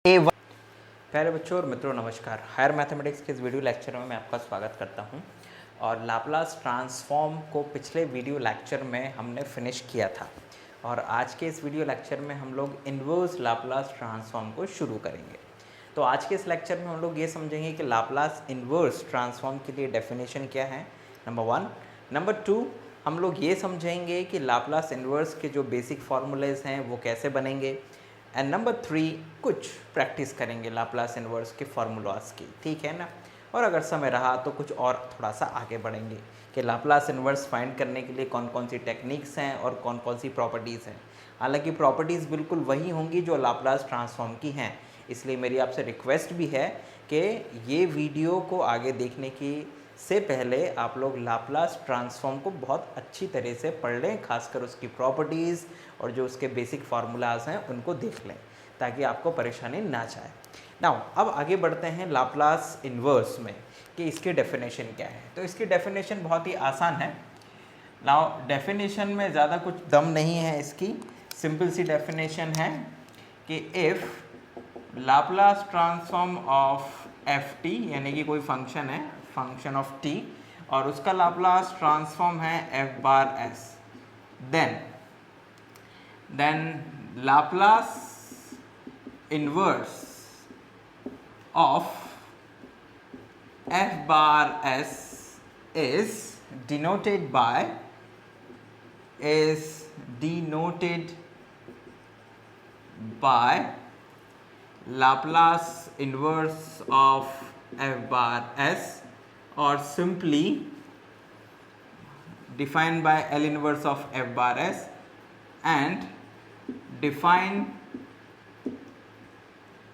A1। प्यारे बच्चों और मित्रों नमस्कार। हायर मैथमेटिक्स के इस वीडियो लेक्चर में मैं आपका स्वागत करता हूं। और लाप्लास ट्रांसफॉर्म को पिछले वीडियो लेक्चर में हमने फिनिश किया था और आज के इस वीडियो लेक्चर में हम लोग इन्वर्स लाप्लास ट्रांसफॉर्म को शुरू करेंगे। तो आज के इस लेक्चर में हम लोग ये समझेंगे कि लाप्लास इन्वर्स ट्रांसफॉर्म के लिए डेफिनेशन क्या है, नंबर 1। नंबर 2, हम लोग ये समझेंगे कि लाप्लास इन्वर्स के जो बेसिक फार्मूलेज हैं वो कैसे बनेंगे। एंड नंबर 3, कुछ प्रैक्टिस करेंगे लाप्लास इन्वर्स के फार्मूलास की, ठीक है ना। और अगर समय रहा तो कुछ और थोड़ा सा आगे बढ़ेंगे कि लाप्लास इन्वर्स फाइंड करने के लिए कौन कौन सी टेक्निक्स हैं और कौन कौन सी प्रॉपर्टीज़ हैं। हालांकि प्रॉपर्टीज़ बिल्कुल वही होंगी जो लाप्लास ट्रांसफॉर्म की हैं, इसलिए मेरी आपसे रिक्वेस्ट भी है कि ये वीडियो को आगे देखने की से पहले आप लोग लाप्लास ट्रांसफॉर्म को बहुत अच्छी तरह से पढ़ लें, खासकर उसकी प्रॉपर्टीज़ और जो उसके बेसिक फार्मूलाज हैं उनको देख लें ताकि आपको परेशानी ना जाए। नाउ अब आगे बढ़ते हैं लाप्लास इन्वर्स में कि इसकी डेफिनेशन क्या है। तो इसकी डेफिनेशन बहुत ही आसान है। नाउ डेफिनेशन में ज़्यादा कुछ दम नहीं है, इसकी सिंपल सी डेफिनेशन है कि if Laplace transform of F t, यानी कि कोई फंक्शन है, फंक्शन ऑफ टी, और उसका लाप्लास ट्रांसफॉर्म है f bar s, then Laplace inverse of f bar s is denoted by Laplace inverse of f bar s, or simply defined by L inverse of f bar s, and defined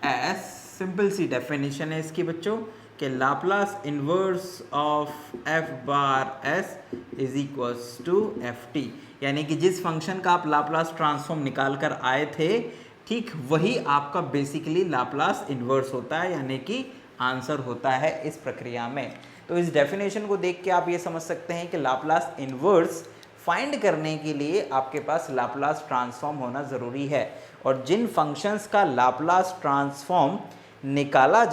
as, simple सी definition है इसकी बच्चों कि Laplace inverse of f bar s is equals to f t, यानी कि जिस function का आप लाप्लास ट्रांसफॉर्म निकाल कर आए थे ठीक वही आपका बेसिकली लाप्लास इन्वर्स होता है, यानी कि आंसर होता है इस प्रक्रिया में। तो इस डेफिनेशन को देख के आप ये समझ सकते हैं कि लाप्लास इन्वर्स फाइंड करने के लिए आपके पास लाप्लास ट्रांसफॉर्म होना ज़रूरी है, और जिन फंक्शंस का लाप्लास ट्रांसफॉर्म निकाला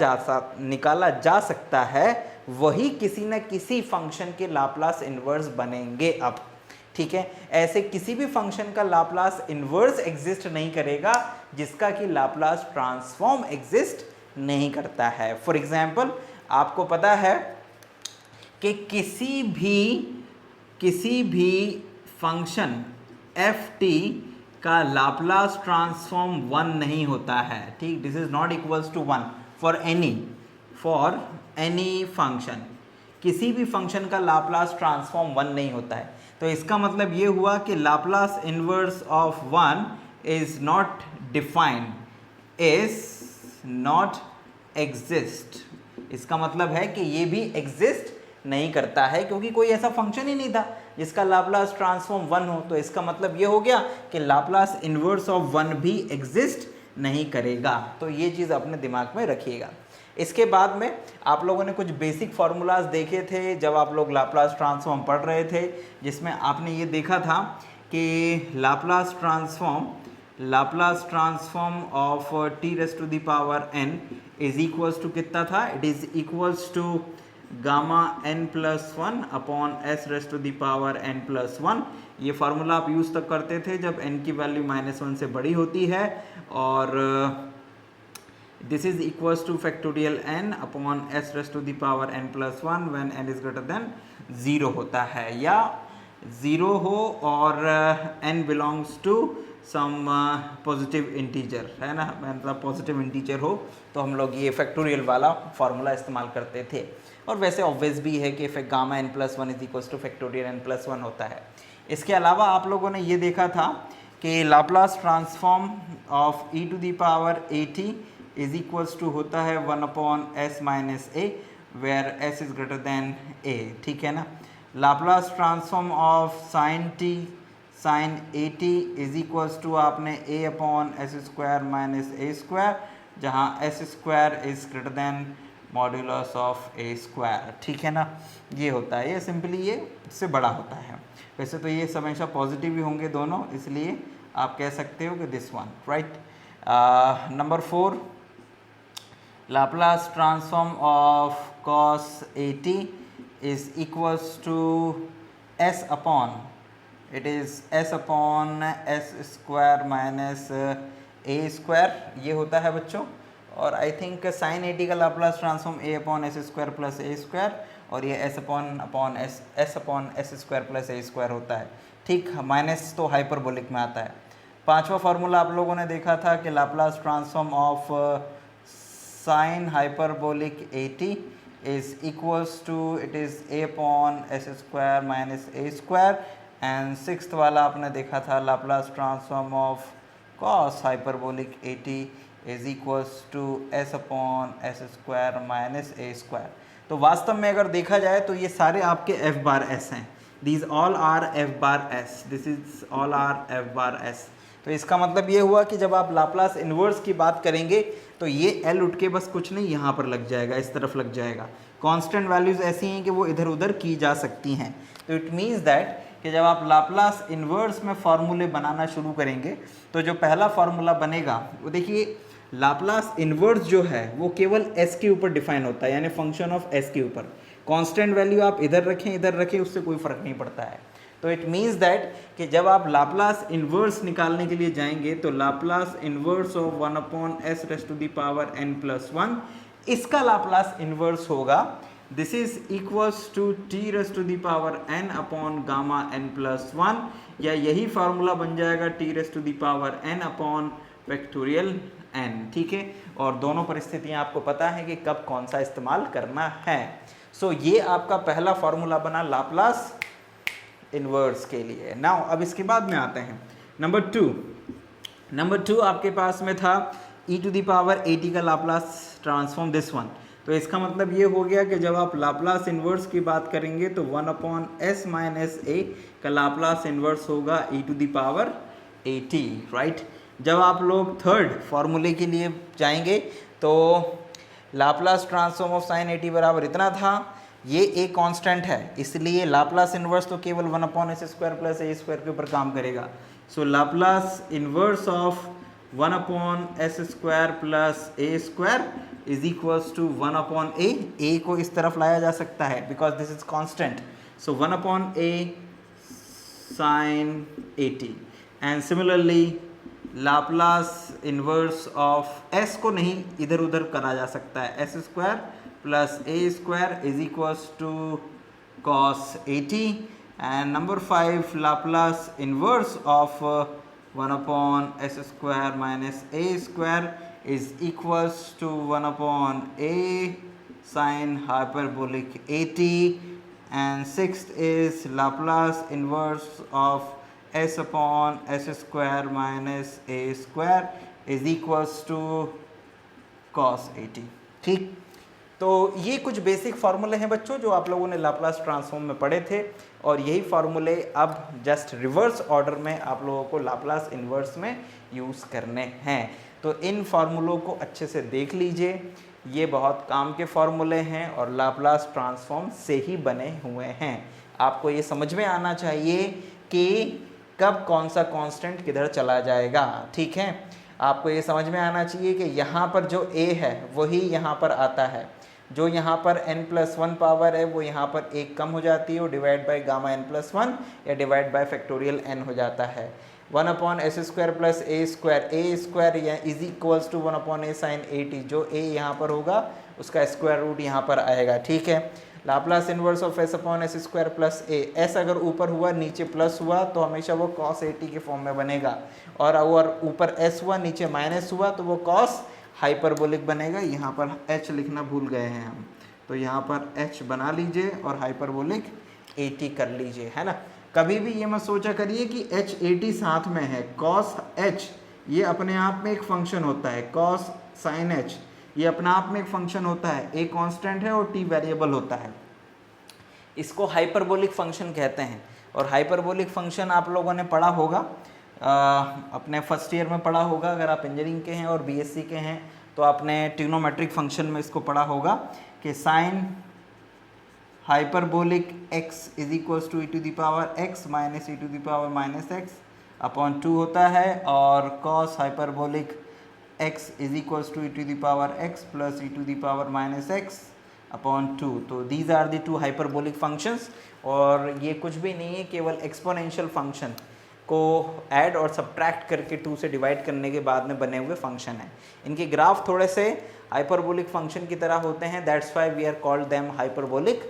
जा सकता है वही किसी न किसी फंक्शन के लाप्लास इन्वर्स बनेंगे। अब ठीक है, ऐसे किसी भी फंक्शन का लाप्लास इन्वर्स एग्जिस्ट नहीं करेगा जिसका कि लाप्लास ट्रांसफॉर्म एग्जिस्ट नहीं करता है। फॉर एग्जाम्पल, आपको पता है कि किसी भी फंक्शन एफ टी का लाप्लास ट्रांसफॉर्म 1 नहीं होता है, ठीक। This is not equals to 1 for any function. किसी भी फंक्शन का लाप्लास ट्रांसफॉर्म 1 नहीं होता है। तो इसका मतलब ये हुआ कि Laplace inverse of 1 is not defined, is not exist. इसका मतलब है कि ये भी एग्जिस्ट नहीं करता है क्योंकि कोई ऐसा फंक्शन ही नहीं था जिसका लाप्लास ट्रांसफॉर्म 1 हो। तो इसका मतलब ये हो गया कि लाप्लास इन्वर्स ऑफ 1 भी एग्जिस्ट नहीं करेगा। तो ये चीज़ अपने दिमाग में रखिएगा। इसके बाद में आप लोगों ने कुछ बेसिक फार्मूलाज देखे थे जब आप लोग लाप्लास ट्रांसफॉर्म पढ़ रहे थे, जिसमें आपने ये देखा था कि Laplace transform of t raise to the power n is equals to कितना था, it is equals to gamma n plus 1 upon s raise to the power n plus 1। ये फार्मूला आप यूज़ तक करते थे जब n की वैल्यू -1 से बड़ी होती है, और this is equals to factorial n upon s raise to the power n plus 1 when n is greater than 0 होता है, या 0 हो और n belongs to some positive integer, है ना, मतलब पॉजिटिव इंटीजर हो तो हम लोग ये फैक्टोरियल वाला फार्मूला इस्तेमाल करते थे। और वैसे ऑब्वियस भी है कि gamma n plus 1 is equals to factorial n plus 1 होता है। इसके अलावा आप लोगों ने ये देखा था कि Laplace transform of e to the power at is equals to होता है 1 upon s minus a where s is greater than a, ठीक है ना। Laplace transform of sine at is equals to आपने a upon s square minus a square, जहाँ s square is greater than modulus of a square, ठीक है ना। ये होता है, ये सिंपली ये इससे बड़ा होता है। वैसे तो ये हमेशा पॉजिटिव ही होंगे दोनों, इसलिए आप कह सकते हो कि this one, right. Number 4, Laplace transform of cos at is equals to s upon, it is s upon s square minus a square, ये होता है बच्चों। और आई थिंक साइन एटी का Laplace transform a upon s square plus a square, और ये s upon s square plus a square होता है। ठीक, माइनस तो हाइपरबोलिक में आता है। पांचवा फार्मूला आप लोगों ने देखा था कि Laplace transform of sine hyperbolic at is equals to, it is a upon s square minus a square। And sixth वाला आपने देखा था Laplace transform of cos hyperbolic at is equals to s upon s square minus a square। तो वास्तव में अगर देखा जाए तो ये सारे आपके f बार s हैं, these all are f bar s, this is all are f bar s। तो इसका मतलब ये हुआ कि जब आप लाप्लास इन्वर्स की बात करेंगे तो ये L उठ के बस कुछ नहीं यहाँ पर लग जाएगा, इस तरफ लग जाएगा। कांस्टेंट वैल्यूज़ ऐसी हैं कि वो इधर उधर की जा सकती हैं। तो इट मीन्स दैट कि जब आप लाप्लास इन्वर्स में फार्मूले बनाना शुरू करेंगे तो जो पहला फार्मूला बनेगा वो देखिए, लाप्लास इन्वर्स जो है वो केवल s के ऊपर डिफाइन होता है, यानी फंक्शन ऑफ s के ऊपर। कांस्टेंट वैल्यू आप इधर रखें उससे कोई फ़र्क नहीं पड़ता है। तो इट मीन्स दैट कि जब आप लाप्लास इन्वर्स निकालने के लिए जाएंगे तो Laplace inverse of 1 upon s raise to the power n plus 1, इसका लाप्लास इन्वर्स होगा, this is equals to t raise to the power n upon gamma n plus 1, या यही फार्मूला बन जाएगा t raise to the power n upon factorial n। ठीक है, और दोनों परिस्थितियां आपको पता है कि कब कौन सा इस्तेमाल करना है। सो ये आपका पहला फार्मूला बना लाप्लास इन्वर्स के लिए। नाउ अब इसके बाद में आते हैं नंबर टू आपके पास में था e to the power at का लाप्लास ट्रांसफॉर्म दिस वन। तो इसका मतलब ये हो गया कि जब आप लाप्लास इन्वर्स की बात करेंगे तो 1 अपॉन एस माइनस ए का लाप्लास इन्वर्स होगा e to the power at, right. जब आप लोग थर्ड फार्मूले के लिए जाएंगे तो Laplace transform of sine at बराबर इतना था, ये एक कांस्टेंट है इसलिए लाप्लास इन्वर्स तो केवल 1 upon s square plus a square के ऊपर काम करेगा। So Laplace inverse of 1 upon s square plus a square is equals to 1 upon a को इस तरफ लाया जा सकता है because this is constant. So 1 upon a sine 80 and similarly Laplace inverse of s को नहीं इधर उधर करा जा सकता है, s square plus a square is equals to cos 80। And number 5 Laplace inverse of 1 upon s square minus a square is equals to 1 upon a sine hyperbolic 80। And sixth is Laplace inverse of s upon s square minus a square is equals to cos 80। ठीक, तो ये कुछ basic फार्मूले हैं बच्चों जो आप लोगों ने लाप्लास ट्रांसफॉर्म में पढ़े थे, और यही फार्मूले अब जस्ट रिवर्स ऑर्डर में आप लोगों को लाप्लास इन्वर्स में यूज़ करने हैं। तो इन फार्मूलों को अच्छे से देख लीजिए, ये बहुत काम के फार्मूले हैं और लाप्लास ट्रांसफॉर्म से ही बने हुए हैं। आपको ये समझ में आना चाहिए कि कब कौन सा कांस्टेंट किधर चला जाएगा। ठीक है, आपको ये समझ में आना चाहिए कि यहाँ पर जो a है वही यहाँ पर आता है, जो यहाँ पर n प्लस 1 पावर है वो यहाँ पर एक कम हो जाती है, वो divide by gamma n plus 1 या डिवाइड बाई फैक्टोरियल n हो जाता है। 1 upon s square plus a square या is equals to 1 upon a sine 80, जो a यहाँ पर होगा उसका स्क्वायर रूट यहाँ पर आएगा। ठीक है, Laplace inverse of s upon s square plus A, S अगर ऊपर हुआ नीचे प्लस हुआ तो हमेशा वो कॉस 80 के फॉर्म में बनेगा, और अगर ऊपर एस हुआ नीचे माइनस हुआ तो वो कॉस हाइपरबोलिक बनेगा। यहाँ पर h लिखना भूल गए हैं हम, तो यहाँ पर h बना लीजिए और हाइपरबोलिक 80 कर लीजिए, है ना। कभी भी ये मत सोचा करिए कि h 80 साथ में है, cos h ये अपने आप में एक फंक्शन होता है, cos sin h ये अपने आप में एक फंक्शन होता है, a कांस्टेंट है और t वेरिएबल होता है। इसको हाइपरबोलिक फंक्शन कहते हैं, और हाइपरबोलिक फंक्शन आप लोगों ने पढ़ा होगा, अपने फर्स्ट ईयर में पढ़ा होगा। अगर आप इंजीनियरिंग के हैं और बीएससी के हैं तो आपने ट्रिग्नोमेट्रिक फंक्शन में इसको पढ़ा होगा कि sine hyperbolic x is equals to e to the power x minus e to the power minus x upon 2 होता है, और cos hyperbolic x is equals to e to the power x plus e to the power minus x upon 2। तो these are the two hyperbolic functions, और ये कुछ भी नहीं है, केवल एक्सपोनेंशियल फंक्शन को ऐड और सब्ट्रैक्ट करके 2 से डिवाइड करने के बाद में बने हुए फंक्शन हैं। इनके ग्राफ थोड़े से हाइपरबोलिक फंक्शन की तरह होते हैं, that's why we are called them hyperbolic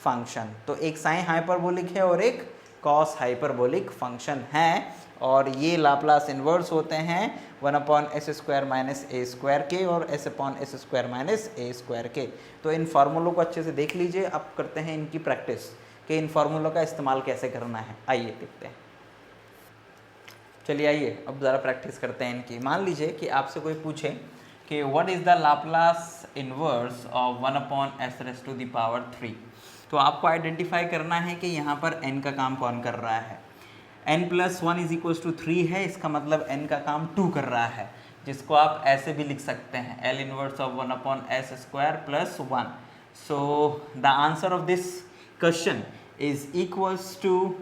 function. तो एक साइन हाइपरबोलिक है और एक कॉस हाइपरबोलिक फंक्शन है, और ये लाप्लास इन्वर्स होते हैं 1/s² माइनस a स्क्वायर के और s/s² माइनस a स्क्वायर के। तो इन फार्मूलों को अच्छे से देख लीजिए। अब करते हैं इनकी प्रैक्टिस कि इन फार्मूलों का इस्तेमाल कैसे करना है। आइए देखते हैं। चलिए आइए अब ज़रा प्रैक्टिस करते हैं इनकी। मान लीजिए कि आपसे कोई पूछे कि what is the Laplace inverse of 1/s⁻3, तो आपको आइडेंटिफाई करना है कि यहाँ पर n का काम कौन कर रहा है। n+1 इज इक्वल्स टू 3 है, इसका मतलब n का काम 2 कर रहा है, जिसको आप ऐसे भी लिख सकते हैं L inverse of 1/s² plus 1। So the answer of this question is equals to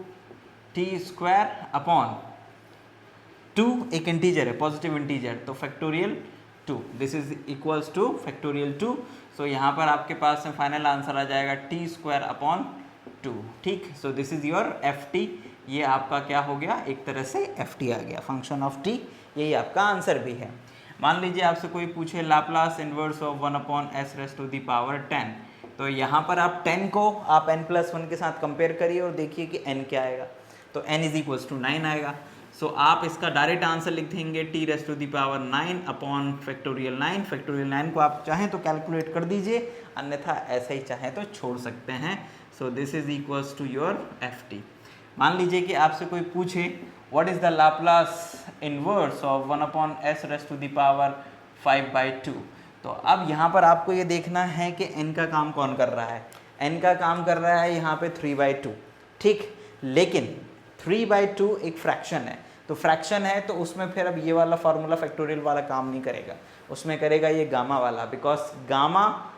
t² upon 2, एक इंटीजर है, पॉजिटिव इंटीजर, तो factorial 2, this is equals to factorial 2। So यहाँ पर आपके पास में फाइनल आंसर आ जाएगा t² अपॉन 2। ठीक, सो दिस इज योर ft। ये आपका क्या हो गया, एक तरह से ft आ गया, फंक्शन ऑफ t। यही आपका आंसर भी है। मान लीजिए आपसे कोई पूछे लाप्लास इन्वर्स ऑफ 1/s⁻10, तो यहाँ पर आप 10 को आप n+1 के साथ कंपेयर करिए और देखिए कि n क्या आएगा, तो n इज इक्वल्स टू 9 आएगा। सो आप इसका डायरेक्ट आंसर लिख देंगे t⁻9 अपॉन फैक्टोरियल 9। फैक्टोरियल 9 को आप चाहें तो कैलकुलेट कर दीजिए, अन्यथा ऐसे ही चाहें तो छोड़ सकते हैं। So this is equals to your ft। मान लीजिए कि आपसे कोई पूछे what is the Laplace inverse of 1/s⁻5/2, तो अब यहाँ पर आपको ये देखना है कि n का काम कौन कर रहा है। n का काम कर रहा है यहाँ पे 3/2, ठीक, लेकिन 3/2 एक फ्रैक्शन है, तो फ्रैक्शन है तो उसमें फिर अब ये वाला फार्मूला फैक्टोरियल वाला काम नहीं करेगा, उसमें करेगा ये गामा वाला, बिकॉज गामा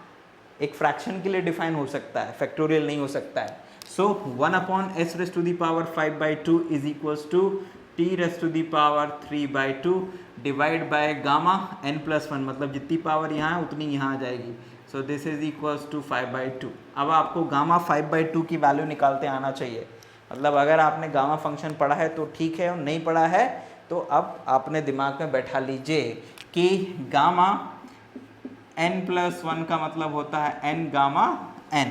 एक फ्रैक्शन के लिए डिफाइन हो सकता है, फैक्टोरियल नहीं हो सकता है। So 1/s⁻5/2 is equals to t⁻3/2 divide by gamma n+1, मतलब जितनी पावर यहाँ है उतनी यहाँ आ जाएगी। So this is equals to 5/2। अब आपको गामा 5/2 की वैल्यू निकालते आना चाहिए, मतलब अगर आपने गामा फंक्शन पढ़ा है तो ठीक है, और नहीं पढ़ा है तो अब आपने दिमाग में बैठा लीजिए कि गामा n+1 का मतलब होता है n गामा n,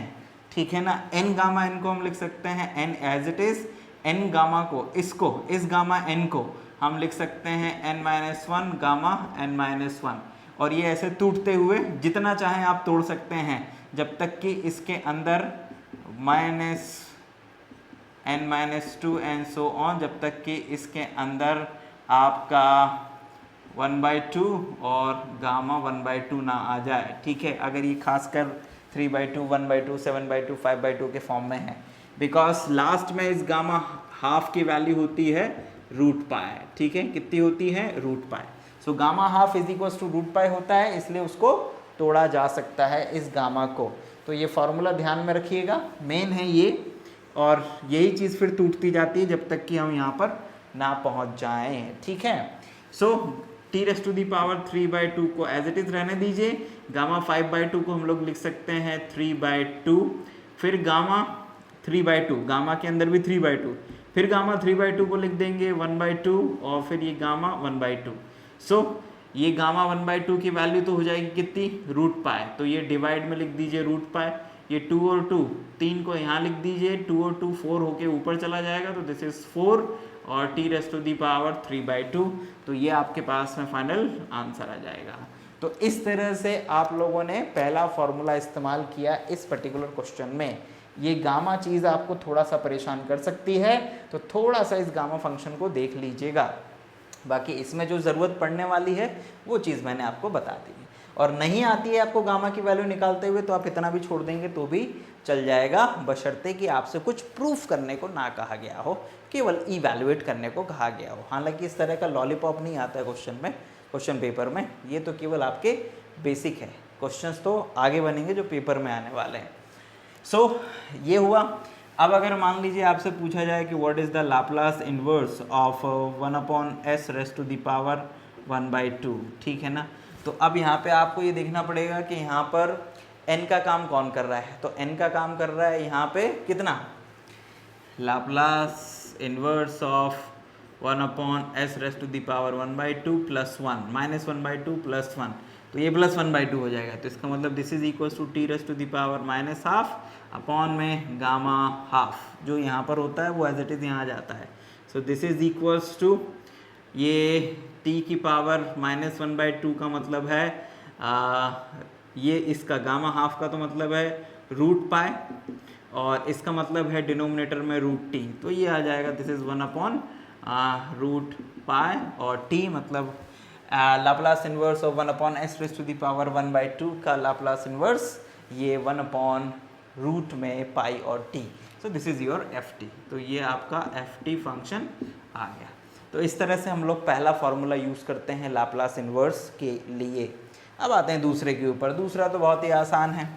ठीक है ना। n गामा n को हम लिख सकते हैं n as it is, n gamma को, इसको, इस गामा n को हम लिख सकते हैं n-1 गामा n-1, और ये ऐसे टूटते हुए जितना चाहें आप तोड़ सकते हैं, जब तक कि इसके अंदर -n-2 एंड सो ऑन, जब तक कि इसके अंदर आपका 1/2 और गामा 1/2 ना आ जाए, ठीक है। अगर ये खासकर 3/2, 1/2, 7/2, 5/2 के फॉर्म में है, बिकॉज लास्ट में इस गामा हाफ की वैल्यू होती है √π, ठीक है, कितनी होती है, √π। So gamma half is equals to √π होता है, इसलिए उसको तोड़ा जा सकता है इस गामा को। तो ये फॉर्मूला ध्यान में रखिएगा, मेन है ये, और यही चीज़ फिर टूटती जाती है जब तक कि हम यहाँ पर ना पहुँच जाएं, ठीक है। सो t⁻3/2 को एज इट इज़ रहने दीजिए, गामा 5/2 को हम लोग लिख सकते हैं 3/2, फिर गामा 3/2, गामा के अंदर भी 3/2, फिर गामा 3/2 को लिख देंगे 1/2, और फिर ये गामा 1/2। सो ये गामा 1/2 की वैल्यू तो हो जाएगी कितनी, √π, तो ये डिवाइड में लिख दीजिए √π, ये 2 और 2, 3 को यहाँ लिख दीजिए, 2 और 2 4 होके ऊपर चला जाएगा, तो दिस इज 4 और t⁻3/2, तो ये आपके पास में फाइनल आंसर आ जाएगा। तो इस तरह से आप लोगों ने पहला फॉर्मूला इस्तेमाल किया इस पर्टिकुलर क्वेश्चन में। ये गामा चीज़ आपको थोड़ा सा परेशान कर सकती है, तो थोड़ा सा इस गामा फंक्शन को देख लीजिएगा, बाकी इसमें जो ज़रूरत पड़ने वाली है वो चीज़ मैंने आपको बता दी है। और नहीं आती है आपको गामा की वैल्यू निकालते हुए तो आप इतना भी छोड़ देंगे तो भी चल जाएगा, बशर्ते कि आपसे कुछ प्रूफ करने को ना कहा गया हो, केवल इवैल्यूएट करने को कहा गया हो। हालांकि इस तरह का लॉलीपॉप नहीं आता है क्वेश्चन में, क्वेश्चन पेपर में, ये तो केवल आपके बेसिक है, क्वेश्चंस तो आगे बनेंगे जो पेपर में आने वाले हैं। सो ये हुआ। अब अगर मान लीजिए आपसे पूछा जाए कि what is the Laplace inverse of 1/s⁻ 1/2, ठीक है ना। तो अब यहाँ पे आपको ये देखना पड़ेगा कि यहाँ पर n का काम कौन कर रहा है, तो n का काम कर रहा है यहाँ पे कितना, लाप्लास इनवर्स ऑफ 1/s⁻² 1/2 + 1 -1/2 + 1, तो ये +1/2 हो जाएगा। तो इसका मतलब this is equal to t⁻⁻½ upon में गामा हाफ, जो यहाँ पर होता है वो एज इट इज़ यहाँ आ जाता है। So this is equals to ये t की पावर -1/2 का मतलब है ये इसका गामा हाफ का तो मतलब है √π, और इसका मतलब है डिनोमिनेटर में √t, तो ये आ जाएगा दिस इज 1/√π, और t मतलब लाप्लास इनवर्स ऑफ 1/s⁻² का लाप्लास इनवर्स ये 1/√π और t, so this is your ft। तो ये आपका ft फंक्शन आ गया। तो इस तरह से हम लोग पहला फॉर्मूला यूज़ करते हैं लाप्लास इनवर्स के लिए। अब आते हैं दूसरे के ऊपर। दूसरा तो बहुत ही आसान है।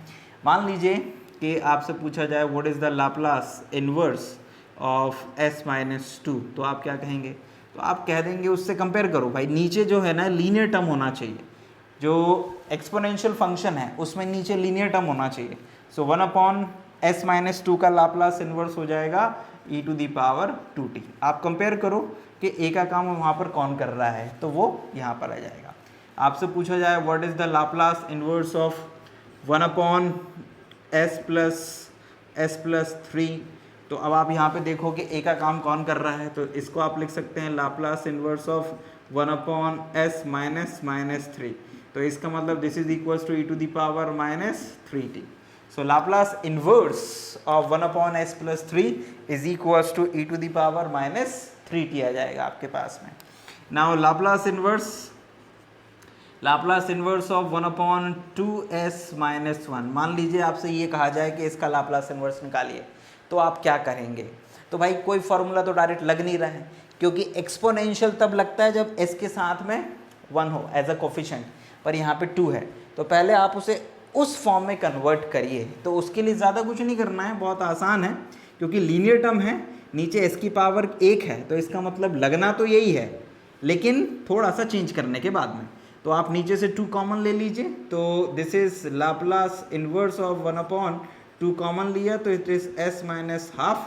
मान लीजिए कि आपसे पूछा जाए what is the Laplace inverse of s-2, तो आप क्या कहेंगे, तो आप कह देंगे उससे कंपेयर करो भाई, नीचे जो है ना लीनियर टर्म होना चाहिए, जो एक्सपोनेंशियल फंक्शन है उसमें नीचे लीनियर टर्म होना चाहिए। सो 1/s-2 का लाप्लास इनवर्स हो जाएगा e⁻²t। आप कंपेयर करो कि a का काम वहाँ पर कौन कर रहा है, तो वो यहाँ पर आ जाएगा। आपसे पूछा जाए what is the Laplace inverse of 1/s+s+3, तो अब आप यहाँ पे देखो कि a का काम कौन कर रहा है, तो इसको आप लिख सकते हैं लाप्लास इनवर्स ऑफ 1/s-3, तो इसका मतलब this is equals to e⁻−3t। So Laplace inverse of 1/s+3 is equals to e⁻−3t आ जाएगा आपके पास में। Now Laplace inverse of 1/2s-1, मान लीजिए आपसे ये कहा जाए कि इसका लाप्लास इनवर्स निकालिए, तो आप क्या करेंगे। तो भाई कोई फॉर्मूला तो डायरेक्ट लग नहीं रहा है, क्योंकि एक्सपोनेंशियल तब लगता है जब s के साथ में 1 हो एज अ कोफिशिएंट, पर यहाँ पे 2 है, तो पहले आप उसे उस फॉर्म में कन्वर्ट करिए। तो उसके लिए ज़्यादा कुछ नहीं करना है, बहुत आसान है, क्योंकि लीनियर टर्म है, नीचे s की पावर 1 है, तो इसका मतलब लगना तो यही है, लेकिन थोड़ा सा चेंज करने के बाद में। तो आप नीचे से 2 कॉमन ले लीजिए, तो this is Laplace inverse of 1/2 common लिया, तो it is s-½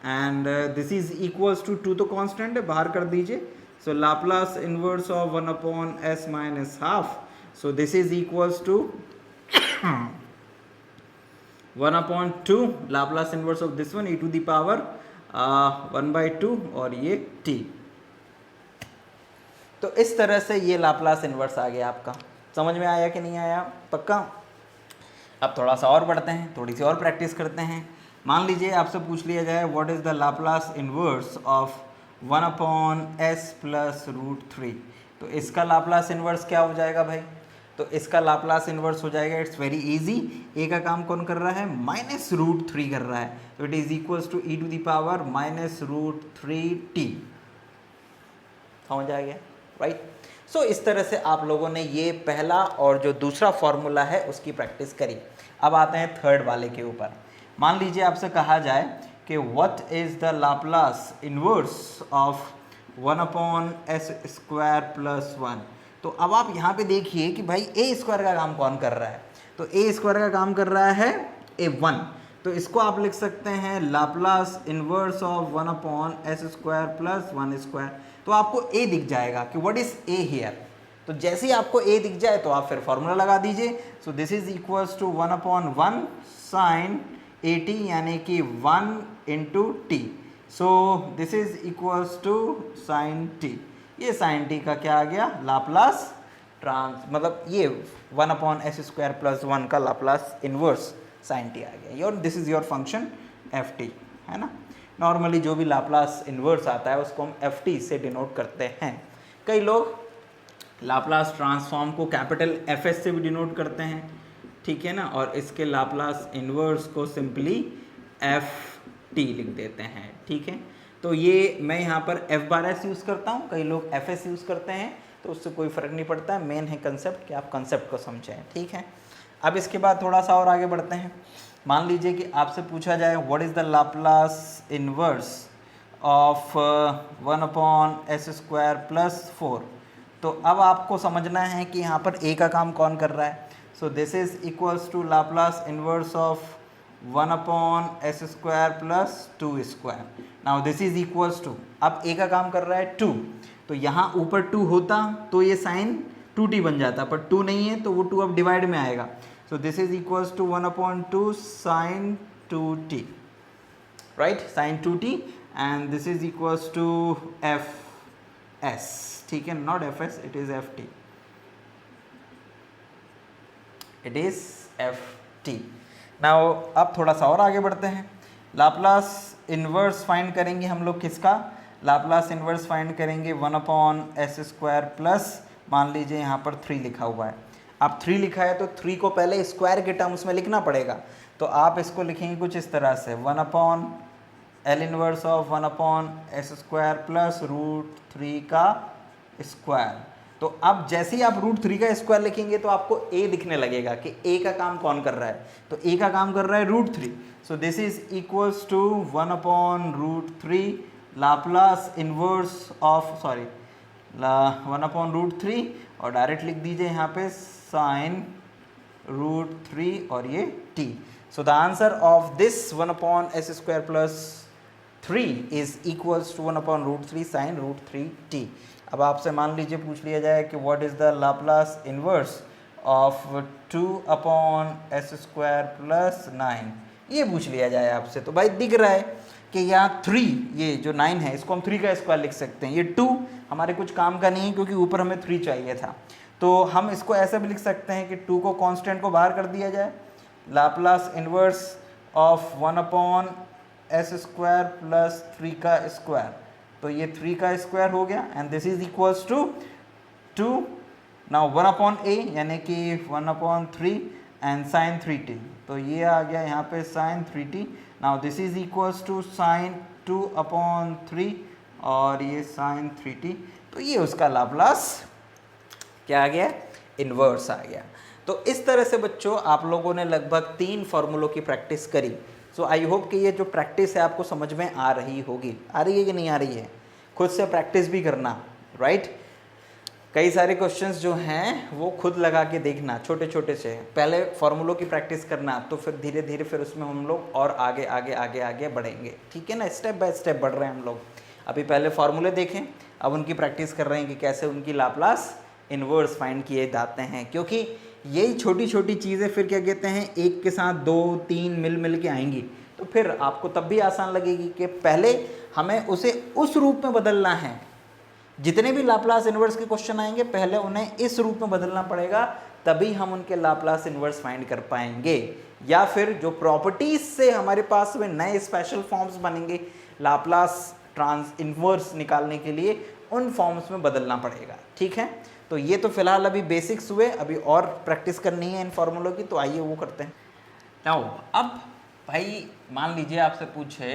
and this is equals to 2 तो कांस्टेंट है, बाहर कर दीजिए। So Laplace inverse of 1/s-½ so this is equals to 1/2 Laplace inverse of this one e⁻1/2 और ये t। तो इस तरह से ये लाप्लास इनवर्स आ गया आपका। समझ में आया कि नहीं आया, पक्का। अब थोड़ा सा और बढ़ते हैं, थोड़ी सी और प्रैक्टिस करते हैं। मान लीजिए आपसे पूछ लिया जाए what is the Laplace inverse of 1/s+√3, तो इसका लाप्लास इनवर्स क्या हो जाएगा भाई, तो इसका लाप्लास इनवर्स हो जाएगा, इट्स वेरी इजी, a का काम कौन कर रहा है, -√3 कर रहा है, तो it is equals to e⁻−√3t। समझ आ गया, राइट। सो इस तरह से आप लोगों ने ये पहला और जो दूसरा फॉर्मूला है उसकी प्रैक्टिस करी। अब आते हैं थर्ड वाले के ऊपर। मान लीजिए आपसे कहा जाए कि what is the Laplace inverse of 1/s² + 1, तो अब आप यहाँ पे देखिए कि भाई a² का काम कौन कर रहा है, तो a² का काम कर रहा है a1, तो इसको आप लिख सकते हैं लाप्लास इनवर्स ऑफ 1/s² + 1²। तो आपको a दिख जाएगा कि व्हाट इज a हियर, तो जैसे ही आपको a दिख जाए तो आप फिर फॉर्मूला लगा दीजिए। So this is equals to 1/1 sin at, यानी कि 1 × t, so this is equals to sin t। ये sin t का क्या आ गया, लाप्लास मतलब ये 1/s² + 1 का लाप्लास इनवर्स sin t आ गया, और this is your function ft, है ना। नॉर्मली जो भी लाप्लास इनवर्स आता है उसको हम ft से डिनोट करते हैं। कई लोग लाप्लास ट्रांसफॉर्म को कैपिटल Fs से भी डिनोट करते हैं, ठीक है ना, और इसके लाप्लास इनवर्स को सिंपली ft लिख देते हैं, ठीक है। तो ये मैं यहाँ पर f/s यूज़ करता हूँ, कई लोग fs यूज़ करते हैं, तो उससे कोई फ़र्क नहीं पड़ता। मेन है कंसेप्ट कि आप कंसेप्ट को समझें, ठीक है। अब इसके बाद थोड़ा सा और आगे बढ़ते हैं। मान लीजिए कि आपसे पूछा जाए what is the Laplace inverse of 1/s² + 4, तो अब आपको समझना है कि यहाँ पर a का काम कौन कर रहा है. So this is equals to Laplace inverse of 1 upon s square plus 2 square. Now this is equals to, अब a का काम कर रहा है 2, तो यहाँ ऊपर 2 होता तो ये साइन 2t बन जाता, पर 2 नहीं है तो वो 2 अब डिवाइड में आएगा. So this is equals to 1 upon 2 sine 2t, right, sine 2t, and this is equals to fs. ठीक है, not fs, it is ft, it is ft. Now अब थोड़ा सा और आगे बढ़ते हैं. लाप्लास इन्वर्स फाइंड करेंगे हम लोग किसका, लाप्लास इन्वर्स फाइंड करेंगे 1 अपॉन एस स्क्वायर प्लस, मान लीजिए यहाँ पर 3 लिखा हुआ है. अब 3 लिखा है तो 3 को पहले स्क्वायर के टर्म्स में लिखना पड़ेगा, तो आप इसको लिखेंगे कुछ इस तरह से 1 upon L inverse of 1 upon s square plus root 3 का स्क्वायर. तो अब जैसे ही आप रूट 3 का स्क्वायर लिखेंगे तो आपको a दिखने लगेगा कि a का काम कौन कर रहा है, तो a का काम कर रहा है root 3. So this is equals to 1 upon root 3 Laplace inverse of 1 upon root 3, और डायरेक्ट लिख दीजिए यहाँ पे साइन रूट 3 और ये t. So the answer of this 1 upon s square plus 3 is equals to 1 upon root 3 sine root 3 t. अब आपसे मान लीजिए पूछ लिया जाए कि what is the Laplace inverse of 2 upon s square plus 9, ये पूछ लिया जाए आपसे, तो भाई दिख रहा है कि यहाँ 3, ये जो 9 है इसको हम 3 का स्क्वायर लिख सकते हैं. ये 2 हमारे कुछ काम का नहीं है क्योंकि ऊपर हमें 3 चाहिए था, तो हम इसको ऐसा भी लिख सकते हैं कि 2 को कांस्टेंट को बाहर कर दिया जाए, Laplace inverse of 1 upon s square plus 3 का स्क्वायर, तो ये 3 का स्क्वायर हो गया, and this is equals to 2. Now 1 upon a यानी कि 1 अपॉन 3 एंड साइन 3t, तो ये आ गया यहाँ पे sine 3t. Now this is equals to sine 2 upon 3 और ये साइन 3t, तो ये उसका लाप्लास क्या आ गया, इन्वर्स आ गया. तो इस तरह से बच्चों आप लोगों ने लगभग 3 फॉर्मूलों की प्रैक्टिस करी. सो आई होप कि ये जो प्रैक्टिस है आपको समझ में आ रही होगी. आ रही है कि नहीं आ रही है, खुद से प्रैक्टिस भी करना, राइट. कई सारे क्वेश्चंस जो हैं वो खुद लगा के देखना, छोटे छोटे से पहले फॉर्मूलों की प्रैक्टिस करना, तो फिर धीरे धीरे फिर उसमें हम लोग और आगे आगे आगे आगे बढ़ेंगे. ठीक है ना, स्टेप बाय स्टेप बढ़ रहे हैं हम लोग. अभी पहले फॉर्मूले देखें, अब उनकी प्रैक्टिस कर रहे हैं कि कैसे उनकी लाप्लास इन्वर्स फाइंड किए जाते हैं, क्योंकि यही छोटी छोटी चीज़ें फिर क्या कहते हैं एक के साथ 2-3 मिल के आएंगी, तो फिर आपको तब भी आसान लगेगी कि पहले हमें उसे उस रूप में बदलना है. जितने भी लाप्लास इन्वर्स के क्वेश्चन आएंगे पहले उन्हें इस रूप में बदलना पड़ेगा, तभी हम उनके लाप्लास इन्वर्स फाइंड कर पाएंगे. या फिर जो प्रॉपर्टीज से हमारे पास में नए स्पेशल फॉर्म्स बनेंगे लाप्लास इन्वर्स निकालने के लिए, उन फॉर्म्स में बदलना पड़ेगा. ठीक है, तो ये तो फिलहाल अभी बेसिक्स हुए, अभी और प्रैक्टिस करनी है इन फॉर्मूलों की, तो आइए वो करते हैं. नाउ अब भाई मान लीजिए आपसे पूछे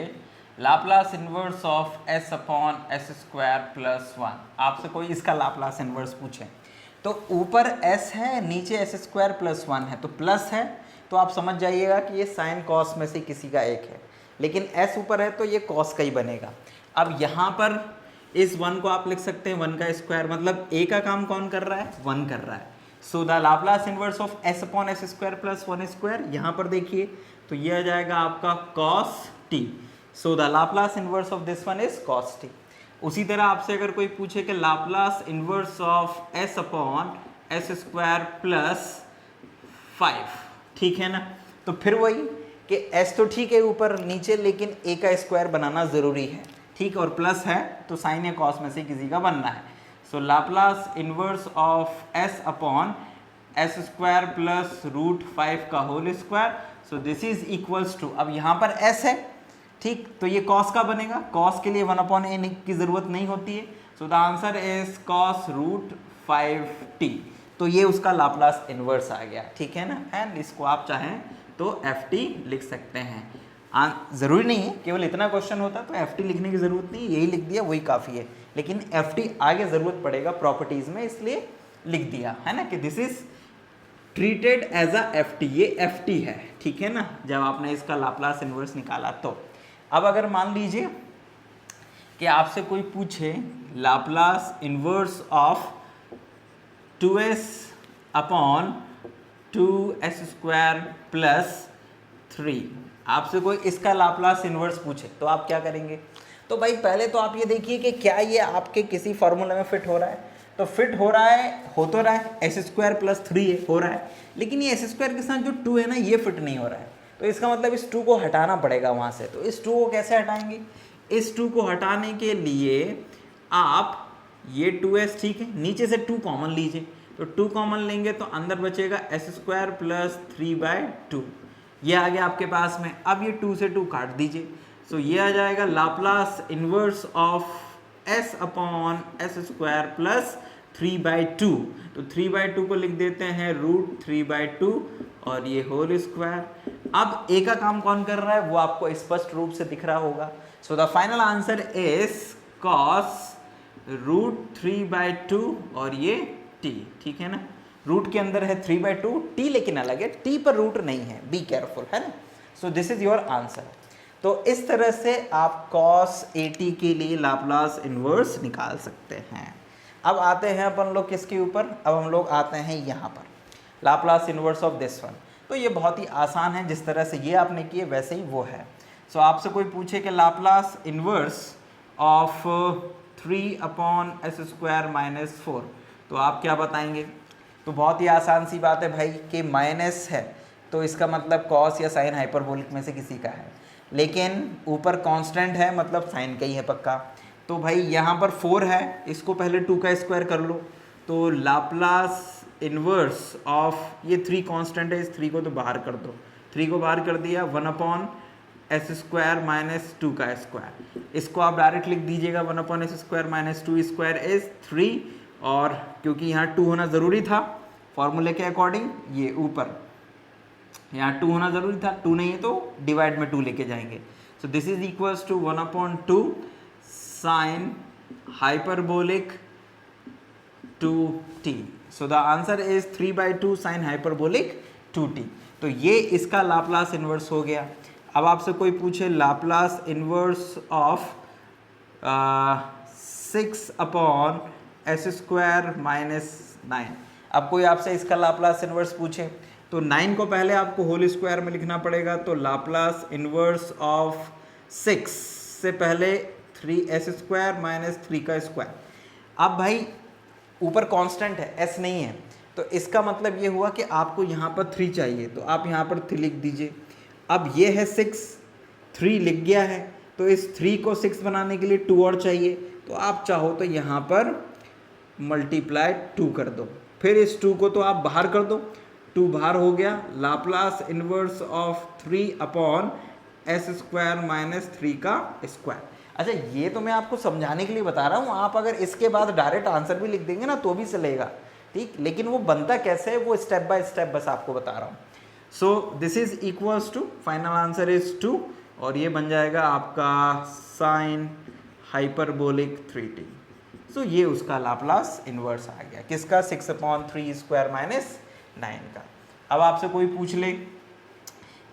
Laplace inverse of s upon s square plus 1, आपसे कोई इसका लाप्लास इन्वर्स पूछे, तो ऊपर s है नीचे एस स्क्वायर प्लस 1 है, तो प्लस है तो आप समझ जाइएगा कि ये साइन कॉस में से किसी का एक है, लेकिन s ऊपर है तो ये कॉस का ही बनेगा. अब यहाँ पर इस 1 को आप लिख सकते हैं 1 का स्क्वायर, मतलब a का काम कौन कर रहा है, 1 कर रहा है. So the Laplace inverse of s upon s square plus 1 square, यहाँ पर देखिए तो ये आ जाएगा आपका cos t. So the Laplace inverse of this one is cos t. उसी तरह आपसे अगर कोई पूछे कि Laplace inverse of s upon s square plus 5, ठीक है ना, तो फिर वही कि s तो ठीक है ऊपर नीचे, लेकिन a का स्क्वायर बनाना ज़रूरी है. ठीक, और प्लस है तो साइन या कॉस में से किसी का बनना है. So Laplace inverse of s upon s square plus root 5 का whole square. So this is equals to, अब यहाँ पर s है, ठीक, तो ये cos का बनेगा, cos के लिए 1 अपॉन a की ज़रूरत नहीं होती है. So the answer is cos root 5t. तो ये उसका लाप्लास इन्वर्स आ गया. ठीक है ना, एंड इसको आप चाहें तो ft लिख सकते हैं. ज़रूरी नहीं है केवल इतना क्वेश्चन होता तो ft लिखने की ज़रूरत नहीं, यही लिख दिया वही काफ़ी है, लेकिन ft आगे ज़रूरत पड़ेगा प्रॉपर्टीज़ में, इसलिए लिख दिया है ना कि this is treated as a ft. ये ft है, ठीक है ना, जब आपने इसका लाप्लास इन्वर्स निकाला तो. अब अगर मान लीजिए कि आपसे कोई पूछे Laplace inverse of 2s upon 2s² plus 3। आपसे कोई इसका लाप्लास इन्वर्स पूछे तो आप क्या करेंगे? तो भाई पहले तो आप ये देखिए कि क्या ये आपके किसी फॉर्मूले में फिट हो रहा है। तो फिट हो रहा है, हो तो रहा है, s² प्लस 3 हो रहा है, लेकिन ये s² के साथ जो 2 है ना, ये फिट नहीं हो रहा है। तो इसका मतलब इस 2 को हटाना पड़ेगा वहाँ से। तो इस 2 को कैसे हटाएंगे? इस 2 को हटाने के लिए आप ये 2s, ठीक है, नीचे से 2 कॉमन लीजिए। तो 2 कॉमन लेंगे तो अंदर बचेगा s² प्लस 3/2। ये आ गया आपके पास में। अब ये 2 से 2 काट दीजिए। सो ये आ जाएगा Laplace inverse of s upon s² plus 3/2। तो 3/2 को लिख देते हैं √3/2 और ये होल स्क्वायर। अब a का काम कौन कर रहा है वो आपको स्पष्ट रूप से दिख रहा होगा। So the final answer is cos √3/2 और ये t, ठीक है ना। रूट के अंदर है 3/2, t लेकिन अलग है, t पर रूट नहीं है, बी केयरफुल, है ना। सो दिस इज योर आंसर। तो इस तरह से आप cos AT के लिए लाप्लास इन्वर्स निकाल सकते हैं। अब आते हैं अपन लोग किसके ऊपर? अब हम लोग आते हैं यहाँ पर, Laplace inverse of this one. तो ये बहुत ही आसान है, जिस तरह से ये आपने किए वैसे ही वो है। सो आपसे कोई पूछे कि लाप्लास इन्वर्स ऑफ 3/s² - 4, तो आप क्या बताएंगे? तो बहुत ही आसान सी बात है भाई कि माइनस है तो इसका मतलब कॉस या साइन हाइपरबोलिक में से किसी का है, लेकिन ऊपर कांस्टेंट है मतलब साइन का ही है पक्का। तो भाई यहाँ पर 4 है, इसको पहले 2 का स्क्वायर कर लो। तो लाप्लास इन्वर्स ऑफ ये 3 कांस्टेंट है, इस 3 को तो बाहर कर दो। 3 को बाहर कर दिया, 1/s² - 2 का स्क्वायर। इसको आप डायरेक्ट लिख दीजिएगा, 1/s² - 2 स्क्वायर इज 3। और क्योंकि यहाँ 2 होना ज़रूरी था फॉर्मूले के अकॉर्डिंग, ये ऊपर यहाँ 2 होना ज़रूरी था, 2 नहीं है तो डिवाइड में 2 लेके जाएंगे। So this is equals to 1/2 sine hyperbolic 2t। So the answer is 3/2 sine hyperbolic 2t। तो ये इसका लाप्लास इन्वर्स हो गया। अब आपसे कोई पूछे लाप्लास इन्वर्स ऑफ 6/s² - 9। अब कोई आपसे इसका लाप्लास इन्वर्स पूछे तो 9 को पहले आपको होल स्क्वायर में लिखना पड़ेगा। तो लाप्लास इन्वर्स ऑफ 6 से पहले 3s² - 3 का स्क्वायर। अब भाई ऊपर कांस्टेंट है, s नहीं है, तो इसका मतलब ये हुआ कि आपको यहाँ पर 3 चाहिए, तो आप यहाँ पर 3 लिख दीजिए। अब ये है 6, 3 लिख गया है, तो इस 3 को 6 बनाने के लिए 2 और चाहिए। तो आप चाहो तो यहाँ पर मल्टीप्लाई 2 कर दो, फिर इस 2 को तो आप बाहर कर दो, 2 बाहर हो गया। लाप्लास इन्वर्स ऑफ 3/s² - 3 का स्क्वायर। अच्छा, ये तो मैं आपको समझाने के लिए बता रहा हूँ, आप अगर इसके बाद डायरेक्ट आंसर भी लिख देंगे ना तो भी चलेगा, ठीक, लेकिन वो बनता कैसे है वो स्टेप बाय स्टेप बस आपको बता रहा हूँ। So this is equals to, final answer is 2 और ये बन जाएगा आपका साइन हाइपरबोलिक 3t। सो ये उसका लाप्लास इन्वर्स आ गया, किसका? 6/3² - 9 का। अब आपसे कोई पूछ ले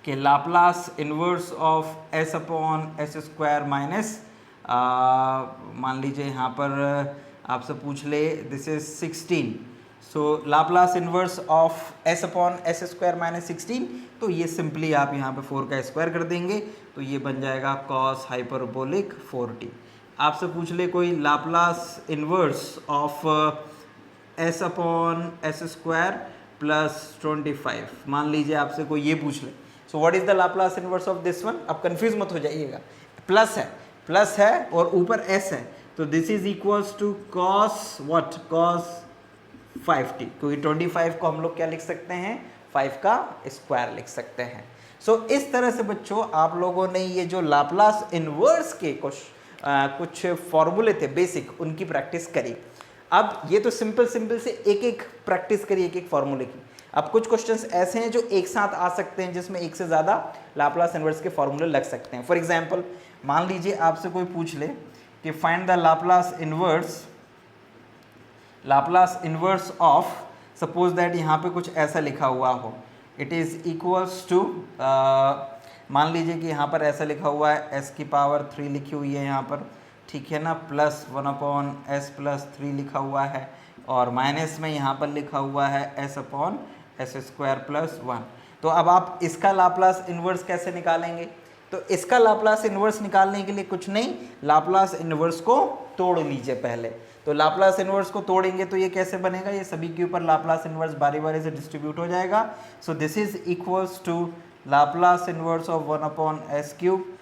कि लाप्लास इन्वर्स ऑफ s/s² मान लीजिए यहाँ पर आपसे पूछ ले this is 16। So Laplace inverse of s/s² - 16, तो ये सिंपली आप यहाँ पे 4 का स्क्वायर कर देंगे तो ये बन जाएगा कॉस हाइपरबोलिक 4t। आपसे पूछ ले कोई Laplace inverse of s/s² plus 25, मान लीजिए आपसे कोई ये पूछ ले। So what is the Laplace inverse of this one? अब कंफ्यूज मत हो जाइएगा, प्लस है और ऊपर s है, तो this is equals to cos what? Cos 5t, क्योंकि 25 को हम लोग क्या लिख सकते हैं? 5 का स्क्वायर लिख सकते हैं। सो इस तरह से बच्चों आप लोगों ने ये जो लाप्लास इन्वर्स के कुछ फॉर्मूले थे बेसिक, उनकी प्रैक्टिस करी। अब ये तो सिंपल से एक एक प्रैक्टिस करी, एक एक फॉर्मूले की। अब कुछ क्वेश्चंस ऐसे हैं जो एक साथ आ सकते हैं, जिसमें एक से ज़्यादा लाप्लास इन्वर्स के फॉर्मूले लग सकते हैं। फॉर एग्जांपल, मान लीजिए आपसे कोई पूछ ले कि find the Laplace inverse of, suppose that यहाँ पे कुछ ऐसा लिखा हुआ हो, इट इज़ इक्वल्स टू, मान लीजिए कि यहाँ पर ऐसा लिखा हुआ है s³ लिखी हुई है यहाँ पर, ठीक है ना, प्लस 1/s + 3 लिखा हुआ है, और माइनस में यहाँ पर लिखा हुआ है s upon s square plus 1। तो अब आप इसका लाप्लास इन्वर्स कैसे निकालेंगे? तो इसका लाप्लास इन्वर्स निकालने के लिए कुछ नहीं, लाप्लास इन्वर्स को तोड़ लीजिए पहले। तो लाप्लास इन्वर्स को तोड़ेंगे तो ये कैसे बनेगा, ये सभी के ऊपर लाप्लास इन्वर्स बारी बारी से डिस्ट्रीब्यूट हो जाएगा। So this is equals to Laplace inverse of 1 upon s cube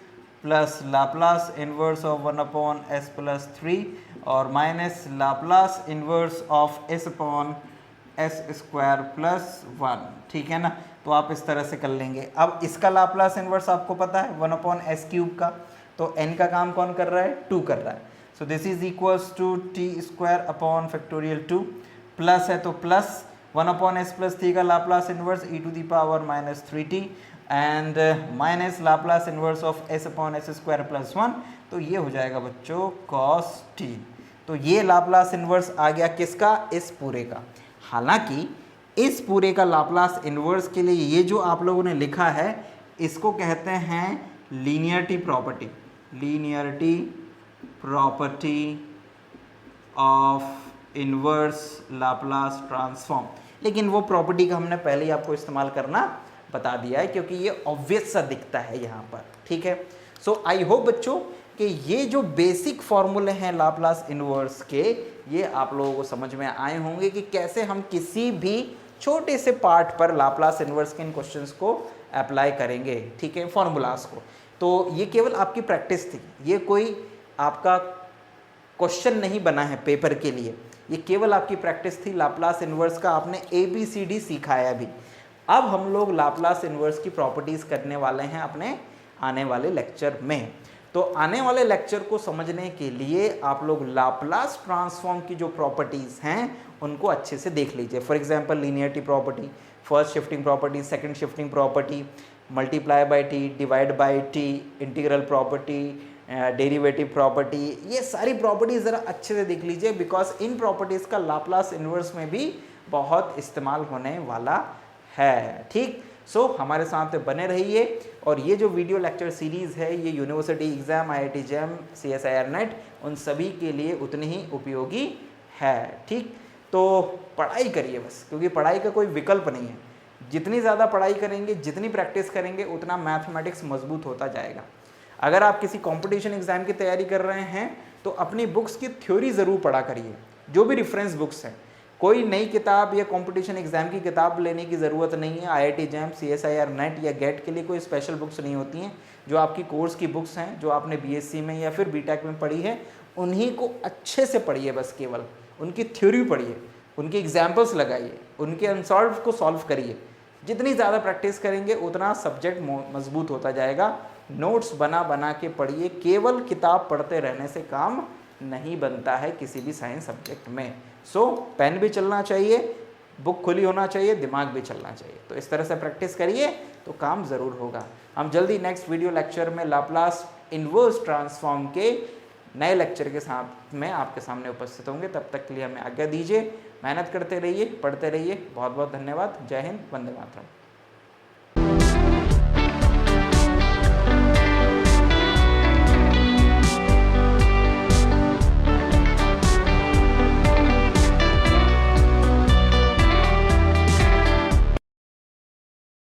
plus Laplace inverse of 1 upon s plus 3 और minus Laplace inverse of s upon s square plus 1। ठीक है ना, तो आप इस तरह से कर लेंगे। अब इसका लाप्लास इन्वर्स आपको पता है 1 अपॉन एस क्यूब का, तो n का काम कौन कर रहा है, 2 कर रहा है। So this is equals to t square upon factorial 2 plus है तो प्लस 1 अपॉन एस प्लस 3 का Laplace inverse e to the power minus 3t and minus Laplace inverse of s upon s square plus 1, तो ये हो जाएगा बच्चों cos t। तो ये लाप्लास इन्वर्स आ गया किसका, इस पूरे का। हालांकि इस पूरे का लाप्लास इन्वर्स के लिए ये जो आप लोगों ने लिखा है इसको कहते हैं linearity property, linearity property of inverse Laplace transform. लेकिन वो प्रॉपर्टी का हमने पहले ही आपको इस्तेमाल करना बता दिया है क्योंकि ये ऑब्वियस सा दिखता है यहाँ पर। ठीक है, सो आई होप बच्चों कि ये जो बेसिक फॉर्मूले हैं लाप्लास इन्वर्स के, ये आप लोगों को समझ में आए होंगे कि कैसे हम किसी भी छोटे से पार्ट पर लाप्लास इन्वर्स के इन क्वेश्चंस को अप्लाई करेंगे। ठीक है, फॉर्मूलाज को। तो ये केवल आपकी प्रैक्टिस थी, ये कोई आपका क्वेश्चन नहीं बना है पेपर के लिए, ये केवल आपकी प्रैक्टिस थी। लाप्लास इन्वर्स का आपने ABCD सीखा है अभी। अब हम लोग लाप्लास इन्वर्स की प्रॉपर्टीज़ करने वाले हैं अपने आने वाले लेक्चर में। तो आने वाले लेक्चर को समझने के लिए आप लोग लाप्लास ट्रांसफॉर्म की जो प्रॉपर्टीज़ हैं उनको अच्छे से देख लीजिए। For example linearity property, first shifting property, second shifting property, multiply by T, divide by T, integral property, derivative property, ये सारी प्रॉपर्टीज़ ज़रा अच्छे से देख लीजिए बिकॉज इन प्रॉपर्टीज़ का लाप्लास इन्वर्स में भी बहुत इस्तेमाल होने वाला है। ठीक, सो हमारे साथ बने रहिए। और ये जो वीडियो लेक्चर सीरीज़ है ये university exam, IIT JEM, CSIR net उन सभी के लिए उतनी ही उपयोगी है। ठीक, तो पढ़ाई करिए बस, क्योंकि पढ़ाई का कोई विकल्प नहीं है। जितनी ज़्यादा पढ़ाई करेंगे, जितनी प्रैक्टिस करेंगे, उतना मैथमेटिक्स मजबूत होता जाएगा। अगर आप किसी कंपटीशन एग्ज़ाम की तैयारी कर रहे हैं तो अपनी बुक्स की थ्योरी ज़रूर पढ़ा करिए, जो भी रेफरेंस बुक्स हैं। कोई नई किताब या कंपटीशन एग्जाम की किताब लेने की ज़रूरत नहीं है। IIT JEM, CSIR नेट या गेट के लिए कोई स्पेशल बुक्स नहीं होती हैं। जो आपकी कोर्स की बुक्स हैं, जो आपने BSc में या फिर BTech में पढ़ी है, उन्हीं को अच्छे से पढ़िए। बस केवल उनकी थ्योरी पढ़िए, उनके एग्जाम्पल्स लगाइए, उनके अनसॉल्व को सॉल्व करिए। जितनी ज़्यादा प्रैक्टिस करेंगे उतना सब्जेक्ट मजबूत होता जाएगा। नोट्स बना बना के पढ़िए। केवल किताब पढ़ते रहने से काम नहीं बनता है किसी भी साइंस सब्जेक्ट में। सो पेन भी चलना चाहिए, बुक खुली होना चाहिए, दिमाग भी चलना चाहिए। तो इस तरह से प्रैक्टिस करिए तो काम ज़रूर होगा। हम जल्दी नेक्स्ट वीडियो लेक्चर में लाप्लास इन्वर्स ट्रांसफॉर्म के नए लेक्चर के साथ में आपके सामने उपस्थित होंगे। तब तक के लिए हमें आज्ञा दीजिए। मेहनत करते रहिए, पढ़ते रहिए। बहुत बहुत धन्यवाद। जय हिंद, वंदे मातरम।